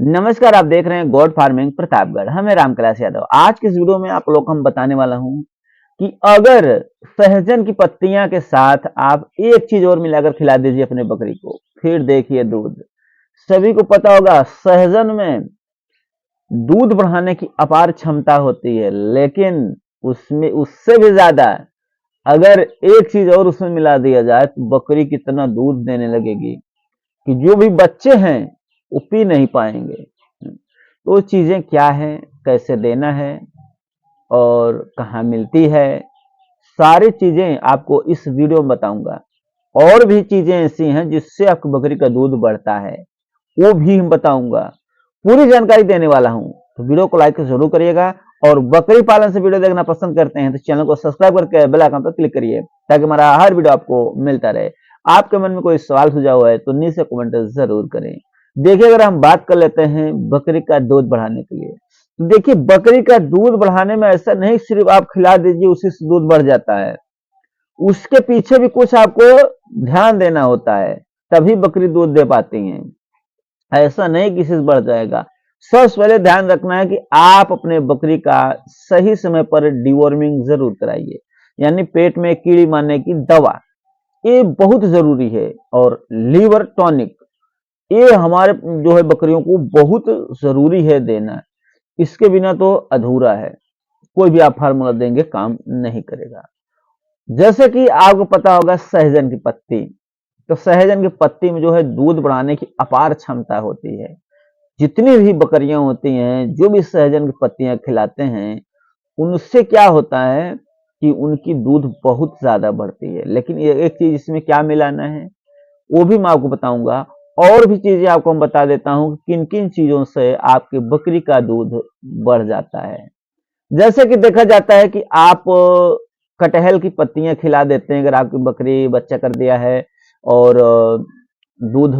नमस्कार, आप देख रहे हैं गोड फार्मिंग प्रतापगढ़। हम है रामकैलाश यादव। आज की इस वीडियो में आप लोग को हम बताने वाला हूं कि अगर सहजन की पत्तियां के साथ आप एक चीज और मिलाकर खिला दीजिए अपने बकरी को, फिर देखिए दूध। सभी को पता होगा सहजन में दूध बढ़ाने की अपार क्षमता होती है, लेकिन उसमें उससे भी ज्यादा अगर एक चीज और उसमें मिला दिया जाए तो बकरी कितना दूध देने लगेगी कि जो भी बच्चे हैं वो पी नहीं पाएंगे। तो चीजें क्या है, कैसे देना है और कहाँ मिलती है, सारी चीजें आपको इस वीडियो में बताऊंगा। और भी चीजें ऐसी हैं जिससे आपकी बकरी का दूध बढ़ता है, वो भी हम बताऊंगा। पूरी जानकारी देने वाला हूं, तो वीडियो को लाइक जरूर करिएगा। और बकरी पालन से वीडियो देखना पसंद करते हैं तो चैनल को सब्सक्राइब करके बेल आइकन पर क्लिक करिए ताकि हमारा हर वीडियो आपको मिलता रहे। आपके मन में कोई सवाल सुझाव है तो नीचे कमेंट जरूर करें। देखिए, अगर हम बात कर लेते हैं बकरी का दूध बढ़ाने के लिए, तो देखिए बकरी का दूध बढ़ाने में ऐसा नहीं सिर्फ आप खिला दीजिए उसी से दूध बढ़ जाता है। उसके पीछे भी कुछ आपको ध्यान देना होता है, तभी बकरी दूध दे पाती है। ऐसा नहीं किसी से बढ़ जाएगा। सबसे पहले ध्यान रखना है कि आप अपने बकरी का सही समय पर डिवॉर्मिंग जरूर कराइए, यानी पेट में कीड़ी मारने की दवा, ये बहुत जरूरी है। और लीवर टॉनिक, ये हमारे जो है बकरियों को बहुत जरूरी है देना। इसके बिना तो अधूरा है, कोई भी आप फार्मूला देंगे काम नहीं करेगा। जैसे कि आपको पता होगा सहजन की पत्ती, तो सहजन की पत्ती में जो है दूध बढ़ाने की अपार क्षमता होती है। जितनी भी बकरियां होती हैं जो भी सहजन की पत्तियां खिलाते हैं, उनसे क्या होता है कि उनकी दूध बहुत ज्यादा बढ़ती है। लेकिन ये एक चीज इसमें क्या मिलाना है वो भी मैं आपको बताऊंगा। और भी चीजें आपको हम बता देता हूं कि किन किन चीजों से आपकी बकरी का दूध बढ़ जाता है। जैसे कि देखा जाता है कि आप कटहल की पत्तियां खिला देते हैं, अगर आपकी बकरी बच्चा कर दिया है और दूध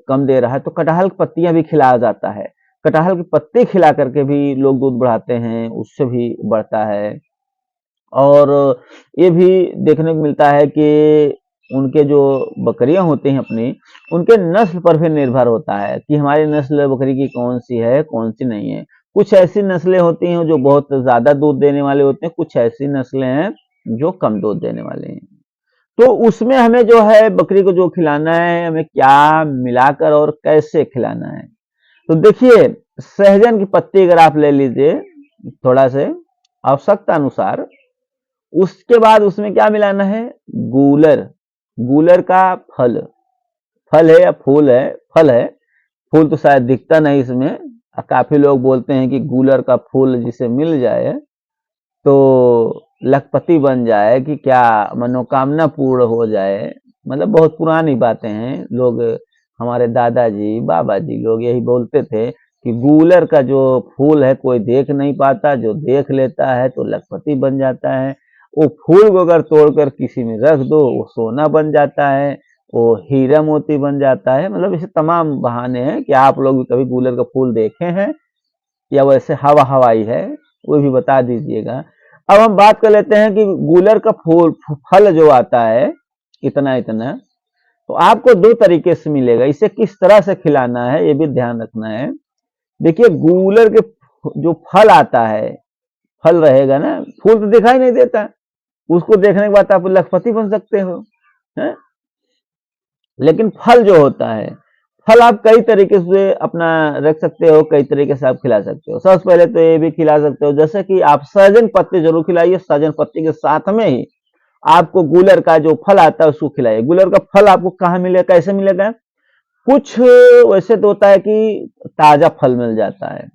कम दे रहा है तो कटहल की पत्तियां भी खिलाया जाता है। कटहल की पत्ते खिला करके भी लोग दूध बढ़ाते हैं, उससे भी बढ़ता है। और ये भी देखने को मिलता है कि उनके जो बकरियां होती हैं अपनी, उनके नस्ल पर भी निर्भर होता है कि हमारी नस्ल बकरी की कौन सी है कौन सी नहीं है। कुछ ऐसी नस्लें होती हैं जो बहुत ज्यादा दूध देने वाले होते हैं, कुछ ऐसी नस्लें हैं जो कम दूध देने वाले हैं। तो उसमें हमें जो है बकरी को जो खिलाना है, हमें क्या मिलाकर और कैसे खिलाना है। तो देखिए, सहजन की पत्ती अगर आप ले लीजिए थोड़ा से आवश्यकता अनुसार, उसके बाद उसमें क्या मिलाना है, गूलर। गूलर का फल, फल है या फूल है, फल है। फूल तो शायद दिखता नहीं इसमें। काफी लोग बोलते हैं कि गूलर का फूल जिसे मिल जाए तो लखपति बन जाए, कि क्या मनोकामना पूर्ण हो जाए। मतलब बहुत पुरानी बातें हैं। लोग, हमारे दादाजी बाबा जी लोग यही बोलते थे कि गूलर का जो फूल है कोई देख नहीं पाता, जो देख लेता है तो लखपति बन जाता है। वो फूल को अगर तोड़कर किसी में रख दो वो सोना बन जाता है, वो हीरा मोती बन जाता है। मतलब ऐसे तमाम बहाने हैं कि आप लोग भी कभी गूलर का फूल देखे हैं या वैसे हवा हवाई है, वो भी बता दीजिएगा। अब हम बात कर लेते हैं कि गूलर का फूल फल जो आता है इतना इतना, तो आपको दो तरीके से मिलेगा। इसे किस तरह से खिलाना है ये भी ध्यान रखना है। देखिए, गूलर के जो फल आता है, फल रहेगा ना, फूल तो दिखाई नहीं देता। उसको देखने के बाद आप लखपति बन सकते हो, है? लेकिन फल जो होता है, फल आप कई तरीके से अपना रख सकते हो, कई तरीके से आप खिला सकते हो। सबसे पहले तो ये भी खिला सकते हो, जैसे कि आप सहजन पत्ते जरूर खिलाइए, सहजन पत्ते के साथ में ही आपको गूलर का जो फल आता है उसको खिलाइए। गूलर का फल आपको कहाँ मिलेगा, कैसे मिलेगा? कुछ वैसे तो होता है कि ताजा फल मिल जाता है,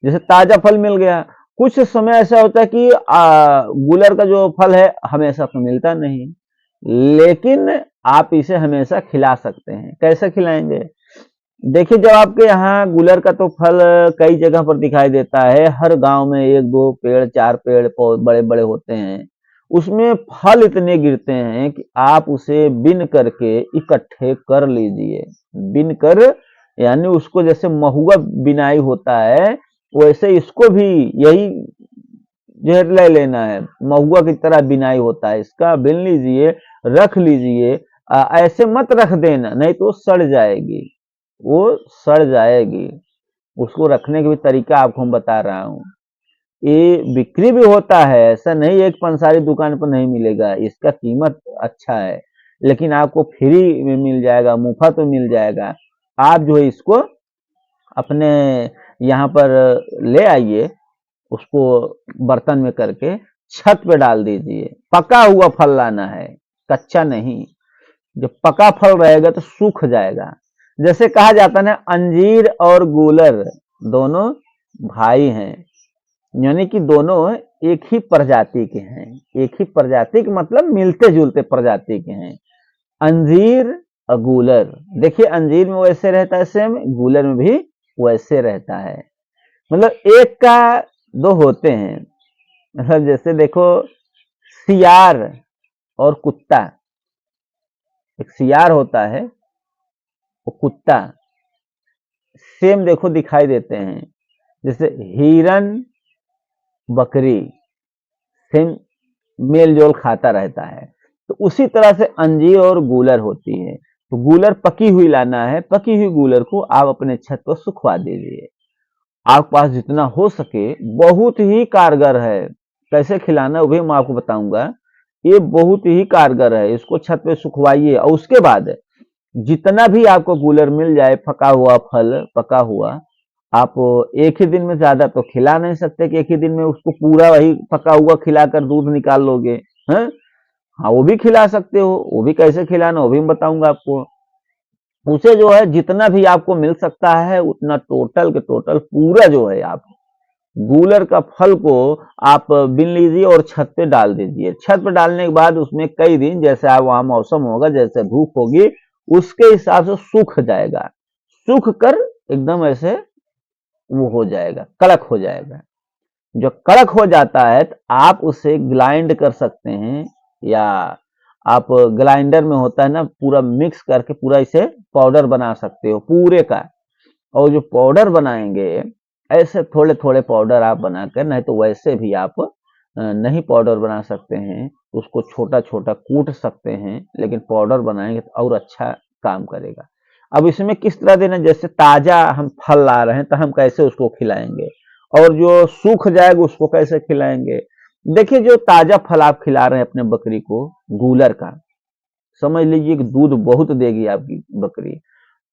जैसे ताजा फल मिल गया। कुछ समय ऐसा होता है कि गूलर का जो फल है हमेशा तो मिलता नहीं, लेकिन आप इसे हमेशा खिला सकते हैं। कैसे खिलाएंगे? देखिए, जब आपके यहाँ गूलर का तो फल कई जगह पर दिखाई देता है, हर गांव में एक दो पेड़ चार पेड़ बड़े बड़े होते हैं, उसमें फल इतने गिरते हैं कि आप उसे बिन करके इकट्ठे कर लीजिए। बिन कर, यानी उसको जैसे महुआ बिनाई होता है वैसे इसको भी यही जेर ले लेना है। महुआ की तरह बिनाई होता है इसका, बिन लीजिए, रख लीजिए। ऐसे मत रख देना, नहीं तो सड़ जाएगी, वो सड़ जाएगी। उसको रखने का भी तरीका आपको हम बता रहा हूँ। ये बिक्री भी होता है, ऐसा नहीं एक पंसारी दुकान पर नहीं मिलेगा, इसका कीमत अच्छा है, लेकिन आपको फ्री में मिल जाएगा, मुफ्त में मिल जाएगा। आप जो है इसको अपने यहाँ पर ले आइए, उसको बर्तन में करके छत पे डाल दीजिए। पका हुआ फल लाना है, कच्चा नहीं। जब पका फल रहेगा तो सूख जाएगा। जैसे कहा जाता है ना, अंजीर और गूलर दोनों भाई हैं, यानी कि दोनों एक ही प्रजाति के हैं। एक ही प्रजाति के मतलब मिलते जुलते प्रजाति के हैं, अंजीर और गूलर। देखिए अंजीर में वैसे रहता है सेम, गूलर में भी वैसे रहता है। मतलब एक का दो होते हैं। मतलब जैसे देखो, सियार और कुत्ता, एक सियार होता है, वो कुत्ता, सेम देखो दिखाई देते हैं। जैसे हिरन बकरी सेम मेल जोल खाता रहता है, तो उसी तरह से अंजीर और गूलर होती है। तो गूलर पकी हुई लाना है, पकी हुई गूलर को आप अपने छत पर सुखवा दीजिए। आपके पास जितना हो सके, बहुत ही कारगर है। कैसे खिलाना वो भी मैं आपको बताऊंगा। ये बहुत ही कारगर है, इसको छत पे सुखवाइए और उसके बाद जितना भी आपको गूलर मिल जाए, पका हुआ फल, पका हुआ, आप एक ही दिन में ज्यादा तो खिला नहीं सकते कि एक ही दिन में उसको पूरा वही पका हुआ खिलाकर दूध निकाल लोगे, हैं? हाँ, वो भी खिला सकते हो। वो भी कैसे खिलाना वो भी मैं बताऊंगा आपको। उसे जो है जितना भी आपको मिल सकता है उतना टोटल के टोटल पूरा जो है आप गूलर का फल को आप बीन लीजिए और छत पे डाल दीजिए। छत पे डालने के बाद उसमें कई दिन, जैसे आप वहां मौसम होगा, जैसे धूप होगी, उसके हिसाब से सूख जाएगा। सूख कर एकदम ऐसे वो हो जाएगा, कड़क हो जाएगा। जो कड़क हो जाता है तो आप उसे ग्लाइंड कर सकते हैं, या आप ग्राइंडर में होता है ना, पूरा मिक्स करके पूरा इसे पाउडर बना सकते हो पूरे का। और जो पाउडर बनाएंगे, ऐसे थोड़े थोड़े पाउडर आप बनाकर, नहीं तो वैसे भी आप नहीं पाउडर बना सकते हैं, उसको छोटा छोटा कूट सकते हैं, लेकिन पाउडर बनाएंगे तो और अच्छा काम करेगा। अब इसमें किस तरह देना, जैसे ताजा हम फल ला रहे हैं तो हम कैसे उसको खिलाएंगे, और जो सूख जाएगा उसको कैसे खिलाएंगे। देखिए, जो ताजा फल आप खिला रहे हैं अपने बकरी को, गूलर का, समझ लीजिए कि दूध बहुत देगी आपकी बकरी।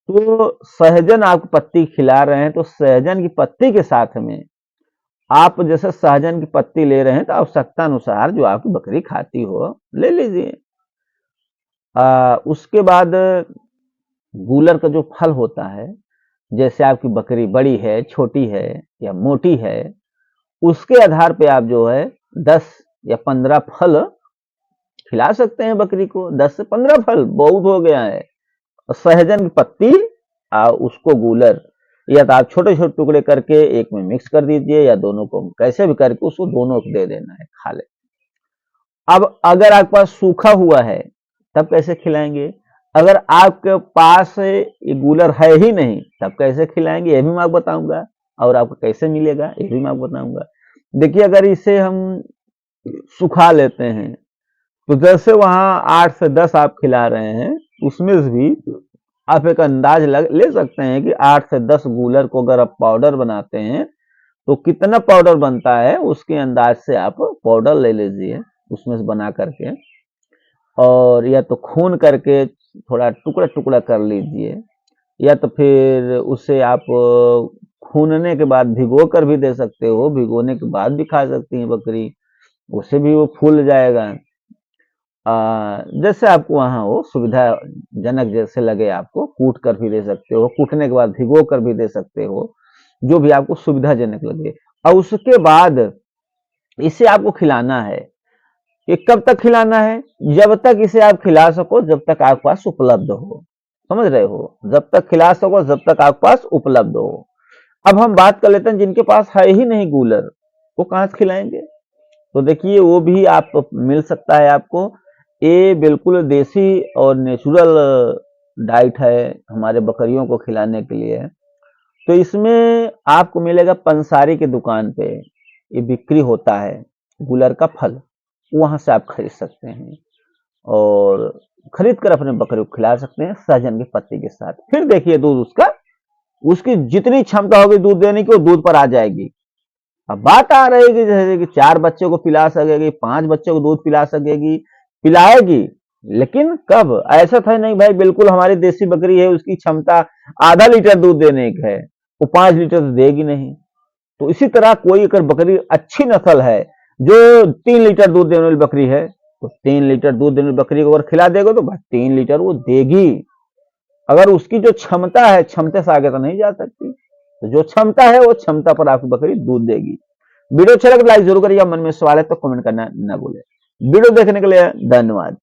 तो सहजन आप पत्ती खिला रहे हैं, तो सहजन की पत्ती के साथ में आप जैसे सहजन की पत्ती ले रहे हैं तो आवश्यकता अनुसार जो आपकी बकरी खाती हो ले लीजिए। उसके बाद गूलर का जो फल होता है, जैसे आपकी बकरी बड़ी है, छोटी है या मोटी है, उसके आधार पे आप जो है 10 या 15 फल खिला सकते हैं बकरी को। 10 से 15 फल बहुत हो गया है। सहजन की पत्ती उसको गूलर, या तो आप छोटे छोटे टुकड़े करके एक में मिक्स कर दीजिए, या दोनों को कैसे भी करके उसको दोनों को दे देना है, खा ले। अब अगर आपके पास सूखा हुआ है तब कैसे खिलाएंगे। अगर आपके पास ये गूलर है ही नहीं तब कैसे खिलाएंगे, ये भी मैं आपको बताऊंगा। और आपको कैसे मिलेगा ये भी मैं आपको बताऊंगा। देखिए, अगर इसे हम सुखा लेते हैं तो जैसे वहां 8 से 10 आप खिला रहे हैं, उसमें से भी आप एक अंदाज ले सकते हैं कि 8 से 10 गूलर को अगर आप पाउडर बनाते हैं तो कितना पाउडर बनता है, उसके अंदाज से आप पाउडर ले लीजिए उसमें से बना करके, और या तो खून करके थोड़ा टुकड़ा टुकड़ा कर लीजिए, या तो फिर उसे आप खूनने के बाद भिगो कर भी दे सकते हो, भिगोने के बाद भी खा सकती है बकरी, उससे भी वो फूल जाएगा। जैसे आपको वहाँ हो सुविधाजनक जैसे लगे, आपको कूट कर भी दे सकते हो, कूटने के बाद भिगो कर भी दे सकते हो, जो भी आपको सुविधाजनक लगे। और उसके बाद इसे आपको खिलाना है। ये कब तक खिलाना है, जब तक इसे आप खिला सको, जब तक आपके पास उपलब्ध हो। समझ रहे हो, जब तक खिला सको जब तक आपके पास उपलब्ध हो। अब हम बात कर लेते हैं जिनके पास है ही नहीं गूलर, वो कहाँ से खिलाएंगे। तो देखिए, वो भी आप मिल सकता है आपको। ये बिल्कुल देसी और नेचुरल डाइट है हमारे बकरियों को खिलाने के लिए। तो इसमें आपको मिलेगा पंसारी की दुकान पे, ये बिक्री होता है गूलर का फल, वहां से आप खरीद सकते हैं और खरीद कर अपने बकरी को खिला सकते हैं सहजन की पत्ती के साथ। फिर देखिए दूध उसका उसकी जितनी क्षमता होगी दूध देने की वो दूध पर आ जाएगी। अब बात आ रही कि जैसे कि 4 बच्चों को पिला सकेगी, 5 बच्चों को दूध पिला सकेगी, पिलाएगी, लेकिन कब? ऐसा था नहीं भाई, बिल्कुल हमारी देसी बकरी है, उसकी क्षमता आधा लीटर दूध देने की है, वो 5 लीटर तो देगी नहीं। तो इसी तरह कोई अगर बकरी अच्छी नस्ल है जो 3 लीटर दूध देने वाली बकरी है, तो 3 लीटर दूध देने वाली बकरी को अगर खिला देगा तो बस 3 लीटर वो देगी। अगर उसकी जो क्षमता है, क्षमता से आगे तो नहीं जा सकती। तो जो क्षमता है वो क्षमता पर आपकी बकरी दूध देगी। वीडियो अच्छा लगे लाइक जरूर करिएगा, मन में सवाल है तो कमेंट करना ना भूलें। वीडियो देखने के लिए धन्यवाद।